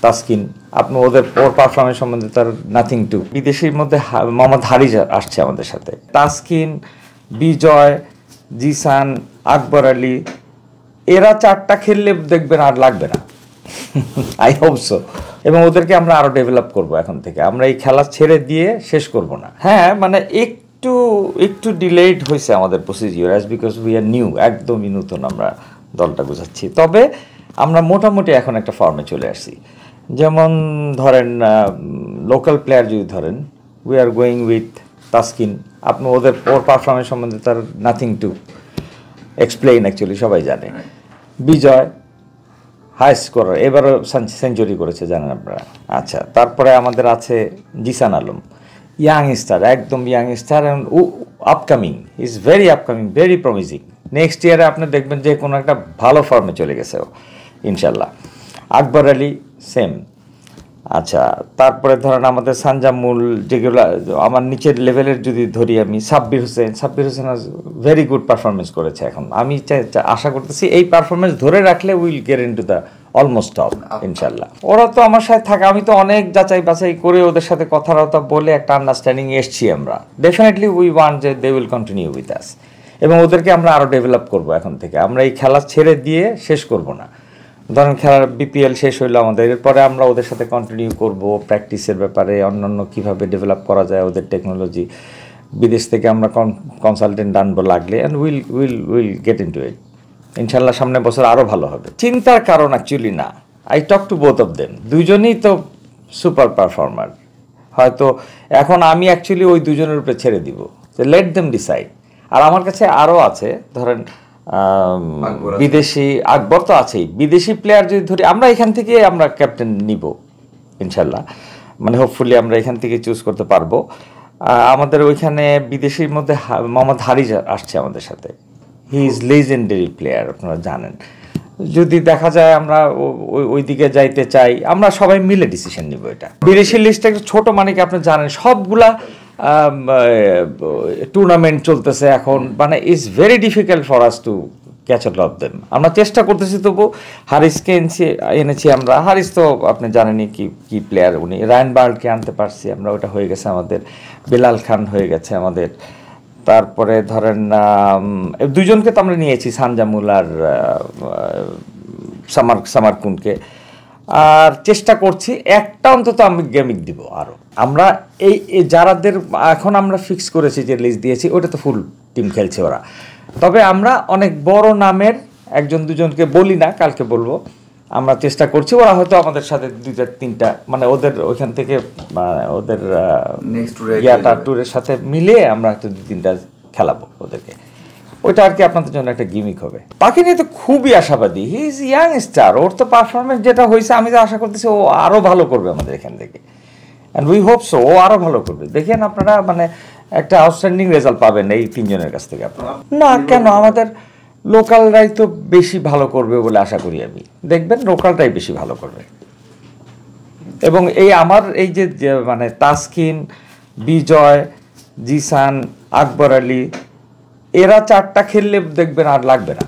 তাসকিন, আপনি ওর পারফরমেন্স সম্বন্ধে তার নাথিং টু। বিদেশির মধ্যে মোহাম্মদ হারিজ আসছে আমাদের সাথে। তাসকিন, বিজয়, জিসান, আকবর আলী, এরা 4টা খেললে দেখবেন আর লাগবে না। I hope so. এবং ওদেরকে আমরা আরও ডেভেলপ করব এখন থেকে। আমরা এই খেলা ছেড়ে দিয়ে শেষ করব না। হ্যাঁ, মানে একটু ডিলেড হয়েছে আমাদের procedure, as because we are new, একদমই নতুন আমরা দলটা গোছাচ্ছি। তবে আমরা মোটামুটি এখন একটা ফর্মে চলে আসছি। যেমন ধরেন লোকাল প্লেয়ার যদি ধরেন, we are going with Taskin. আপনি ওর পারফরমেন্স সম্বন্ধে তার নাথিং টু এক্সপ্লেইন, অ্যাকচুয়ালি সবাই জানে। বিজয় হাই স্কোরার, এবারও সেঞ্চুরি করেছে জানেন আপনারা। আচ্ছা, তারপরে আমাদের আছে জিসান আলম, ইয়াং স্টার, একদম young star, upcoming, is very upcoming, very promising. Next ইয়ারে আপনি দেখবেন যে কোনো একটা ভালো ফর্মে চলে গেছে ও, ইনশাল্লাহ। আকবর আলী সেম। আচ্ছা, তারপরে ধরেন আমাদের সানজামুল, যেগুলো আমার নিচের লেভেলের যদি ধরি আমি, Sabbir Hossain very good performance করেছে। এখন আমি আশা করতেছি এই পারফরমেন্স ধরে রাখলে will get into the almost top ইনশাল্লাহ। ওরা তো আমার সাথে থাকে, আমি তো অনেক যাচাই বাছাই করে ওদের সাথে কথাবার্তা বলে একটা আন্ডারস্ট্যান্ডিং এসছি আমরা। ডেফিনেটলি উই ওয়ান্ট যে they will continue with us, এবং ওদেরকে আমরা আরও ডেভেলপ করব এখন থেকে। আমরা এই খেলা ছেড়ে দিয়ে শেষ করব না। ধরেন খেলার বিপিএল শেষ হইলো আমাদের, এরপরে আমরা ওদের সাথে কন্টিনিউ করব প্র্যাকটিসের ব্যাপারে, অন্যান্য কীভাবে ডেভেলপ করা যায় ওদের টেকনোলজি। বিদেশ থেকে আমরা কনসালটেন্ট আনবো লাগলে, and will get into it ইনশাল্লাহ। সামনের বছর আরও ভালো হবে। চিন্তার কারণ অ্যাকচুয়ালি না, I talk to both of them. দুজনেই তো সুপার পারফর্মার। হয়তো এখন আমি অ্যাকচুয়ালি ওই দুজনের উপরে ছেড়ে দিব, যে লেট দেম ডিসাইড। আর আমার কাছে আরও আছে, ধরেন বিদেশি আকবর তো আছেই, বিদেশি প্লেয়ার যদি ধরি, আমরা এখান থেকে আমরা ক্যাপ্টেন নিব ইনশাল্লাহ। মানে হোপফুলি আমরা এখান থেকে চুজ করতে পারবো। আমাদের ওইখানে বিদেশির মধ্যে মোহাম্মদ হারিজ আসছে আমাদের সাথে। হি ইজ লেজেন্ডারি প্লেয়ার, আপনারা জানেন। যদি দেখা যায় আমরা ওই দিকে যাইতে চাই, আমরা সবাই মিলে ডিসিশন নিব। এটা বিদেশি লিস্টটা একটু ছোটো, মানে কি আপনি জানেন সবগুলা টুর্নামেন্ট চলতেছে এখন, মানে it's very difficult for us to catch up of them. আমরা চেষ্টা করতেছি, তবু হারিসকে এনেছি আমরা। হারিস তো আপনি জানেনই কি প্লেয়ার, উনি রায়ান বার্ডকে আনতে পারছি আমরা, ওটা হয়ে গেছে আমাদের। বেলাল খান হয়ে গেছে আমাদের। তারপরে ধরেন দুজনকে তো আমরা নিয়েছি, সানজামুল আর সামারকুনকে। আর চেষ্টা করছি একটা অন্তত আমি গেমিং দিব আরও। আমরা এই যারাদের এখন আমরা ফিক্স করেছি, যে লিস্ট দিয়েছি, ওটা তো ফুল টিম খেলছে ওরা। তবে আমরা অনেক বড় নামের একজন দুজনকে বলি না, কালকে বলবো। আমরা চেষ্টা করছি, ওরা হয়তো আমাদের সাথে 2-3টা, মানে ওদের ওইখান থেকে ওদের ট্যুরের সাথে মিলিয়ে আমরা হয়তো 2-3টা খেলাবো ওদেরকে। ওইটা আর কি আপনাদের জন্য একটা গিমিক হবে। তাকে নিয়ে তো খুবই আশাবাদী। হি ইজ ইয়াং স্টার, ওর তো পারফরমেন্স যেটা হয়েছে, আমি তো আশা করতেছি ও আরও ভালো করবে আমাদের এখান থেকে। অ্যান্ড উই হোপ সো ও আরও ভালো করবে। দেখেন আপনারা, মানে একটা আউটস্ট্যান্ডিং রেজাল্ট পাবেন এই 3 জনের কাছ থেকে আপনারা। না কেন, আমাদের লোকালরাই তো বেশি ভালো করবে বলে আশা করি আমি। দেখবেন লোকালটাই বেশি ভালো করবে। এবং এই আমার এই যে মানে তাসকিন, বিজয়, জিসান, আকবর আলী, এরা 4টা খেললে দেখবেন আর লাগবে না।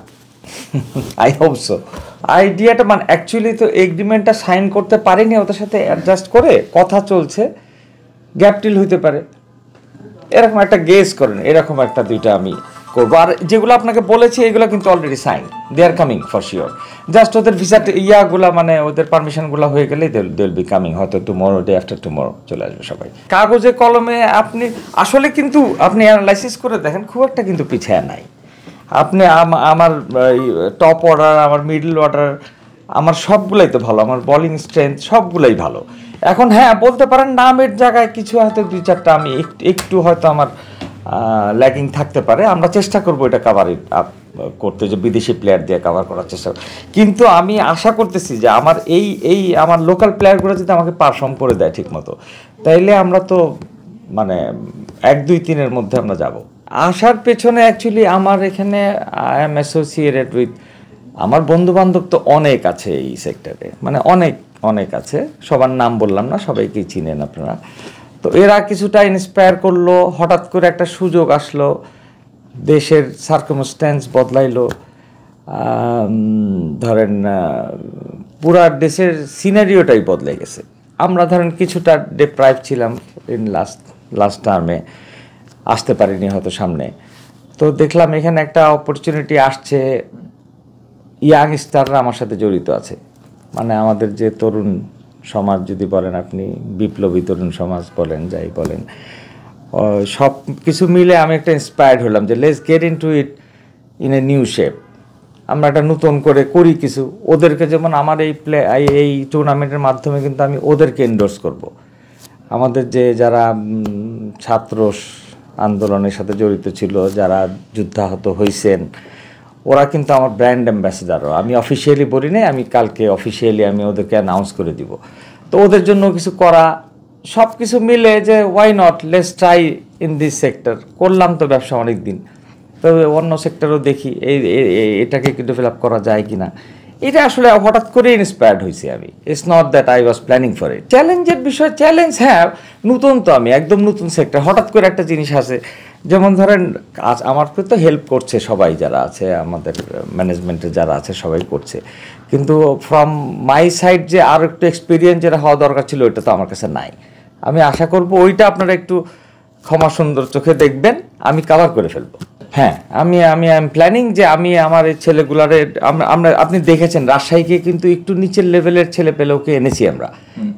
I hope so. আইডিয়াটা, মানে অ্যাকচুয়ালি তো এগ্রিমেন্টটা সাইন করতে পারিনি ওদের সাথে, অ্যাডজাস্ট করে কথা চলছে, গ্যাপটিল হইতে পারে, এরকম একটা গেস করেন, এরকম একটা 2টা আমি করবো। আর যেগুলো আপনাকে বলেছি এগুলো কিন্তু already sign, they are coming for sure. Just ওদের ভিসা ইয়াগুলা, মানে ওদের পারমিশনগুলো হয়ে গেলে দে উইল বি কামিং, হয়তো টুমরো, ডে আফটার টুমরো চলে আসবে সবাই। কাগজে কলমে আপনি আসলে কিন্তু আপনি অ্যানালাইসিস করে দেখেন, খুব একটা কিন্তু পিছিয়ে নাই। আপনি আমার টপ অর্ডার, আমার মিডল অর্ডার, আমার সবগুলাই তো ভালো, আমার বোলিং স্ট্রেংথ সবগুলাই ভালো। এখন হ্যাঁ, বলতে পারেন নামের জায়গায় কিছু হয়তো 2-4টা আমি একটু হয়তো আমার ল্যাকিং থাকতে পারে। আমরা চেষ্টা করবো এটা কাভার করতে, যে বিদেশি প্লেয়ার দিয়ে কাভার করার চেষ্টা। কিন্তু আমি আশা করতেছি যে আমার আমার লোকাল প্লেয়ারগুলো যদি আমাকে পারফর্ম করে দেয় ঠিক মতো, তাইলে আমরা তো মানে 1-2-3-এর মধ্যে আমরা যাব। আসার পেছনে অ্যাকচুয়ালি আমার এখানে আই এম অ্যাসোসিয়েটেড উইথ, আমার বন্ধুবান্ধব তো অনেক আছে এই সেক্টরে, মানে অনেক আছে। সবার নাম বললাম না, সবাইকেই চিনেন আপনারা। তো এরা কিছুটা ইন্সপায়ার করলো, হঠাৎ করে একটা সুযোগ আসলো, দেশের সার্কামস্ট্যান্স বদলাইলো। ধরেন পুরা দেশের সিনারিওটাই বদলে গেছে। আমরা ধরেন কিছুটা ডিপ্রাইভ ছিলাম ইন লাস্ট টার্মে, আসতে পারিনি হয়তো সামনে, তো দেখলাম এখানে একটা অপরচুনিটি আসছে, ইয়াংস্টাররা আমার সাথে জড়িত আছে, মানে আমাদের যে তরুণ সমাজ যদি বলেন আপনি, বিপ্লবী তরুণ সমাজ বলেন, যাই বলেন, সব কিছু মিলে আমি একটা ইন্সপায়ার্ড হলাম যে let's get into it in a new shape, আমরা একটা নতুন করে করি কিছু। ওদেরকে যেমন আমার এই টুর্নামেন্টের মাধ্যমে কিন্তু আমি ওদেরকে এন্ডোর্স করব। আমাদের যে যারা ছাত্র আন্দোলনের সাথে জড়িত ছিল, যারা যুদ্ধাহত হয়েছেন, ওরা কিন্তু আমার ব্র্যান্ড অ্যাম্বাসেডারও। আমি অফিসিয়ালি বলি নাই, আমি কালকে অফিসিয়ালি আমি ওদেরকে অ্যানাউন্স করে দিব। তো ওদের জন্য কিছু করা, সব কিছু মিলে যে why not, let's try in this sector. করলাম তো ব্যবসা অনেক দিন, তবে অন্য সেক্টরও দেখি এটাকে কি ডেভেলপ করা যায় কি না। এটা আসলে হঠাৎ করে ইন্সপায়ার্ড হয়েছি আমি। It's not that I was planning for it. চ্যালেঞ্জের বিষয়, চ্যালেঞ্জ হ্যাঁ, নতুন তো, আমি একদম নতুন সেক্টর, হঠাৎ করে একটা জিনিস আছে। যেমন ধরেন আমাকে তো হেল্প করছে সবাই, যারা আছে আমাদের ম্যানেজমেন্টে যারা আছে সবাই করছে, কিন্তু ফ্রম মাই সাইড যে আর একটু এক্সপিরিয়েন্স যেটা হওয়া দরকার ছিল ওইটা তো আমার কাছে নাই। আমি আশা করব ওইটা আপনারা একটু ক্ষমা সুন্দর চোখে দেখবেন, আমি কভার করে ফেলবো। হ্যাঁ, আমি প্ল্যানিং যে আমি আমার এই ছেলেগুলারে, আমরা আপনি দেখেছেন রাজশাহীকে কিন্তু একটু নিচের লেভেলের ছেলে পেলেওকে এনেছি আমরা।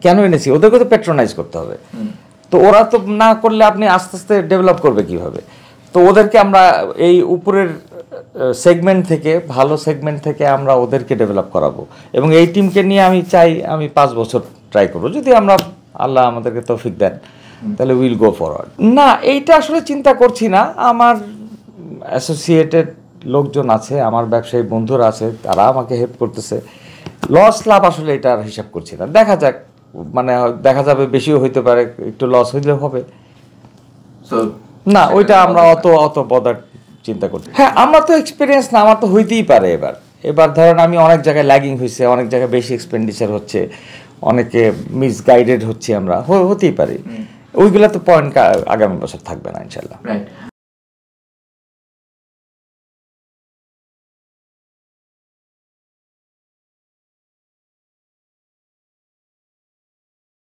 কেন এনেছি? ওদেরকে তো প্যাট্রোনাইজ করতে হবে, তো ওরা তো না করলে আপনি আস্তে আস্তে ডেভেলপ করবে কিভাবে? তো ওদেরকে আমরা এই উপরের সেগমেন্ট থেকে, ভালো সেগমেন্ট থেকে আমরা ওদেরকে ডেভেলপ করাবো, এবং এই টিমকে নিয়ে আমি চাই আমি 5 বছর ট্রাই করবো, যদি আমরা আল্লাহ আমাদেরকে তৌফিক দেন, তাহলে উইল গো ফরওয়ার্ড। না, এইটা আসলে চিন্তা করছি না। আমার অ্যাসোসিয়েটেড লোকজন আছে, আমার ব্যবসায়ী বন্ধুরা আছে, তারা আমাকে হেল্প করতেছে। লস লাভ আসলে এটা আর হিসাব করছি না, দেখা যাক, মানে দেখা যাবে বেশিও হইতে পারে, একটু লস হইলেও হবে না, ওইটা আমরা অত বদার চিন্তা করছি। হ্যাঁ, আমরা তো এক্সপিরিয়েন্স না, আমার তো হইতেই পারে। এবার ধরেন আমি অনেক জায়গায় ল্যাগিং হয়েছে, অনেক জায়গায় বেশি এক্সপেন্ডিচার হচ্ছে, অনেকে মিসগাইডেড হচ্ছি আমরা, হতেই পারে। ওইগুলো তো পয়েন্ট আগামী বছর থাকবে না ইনশাল্লাহ।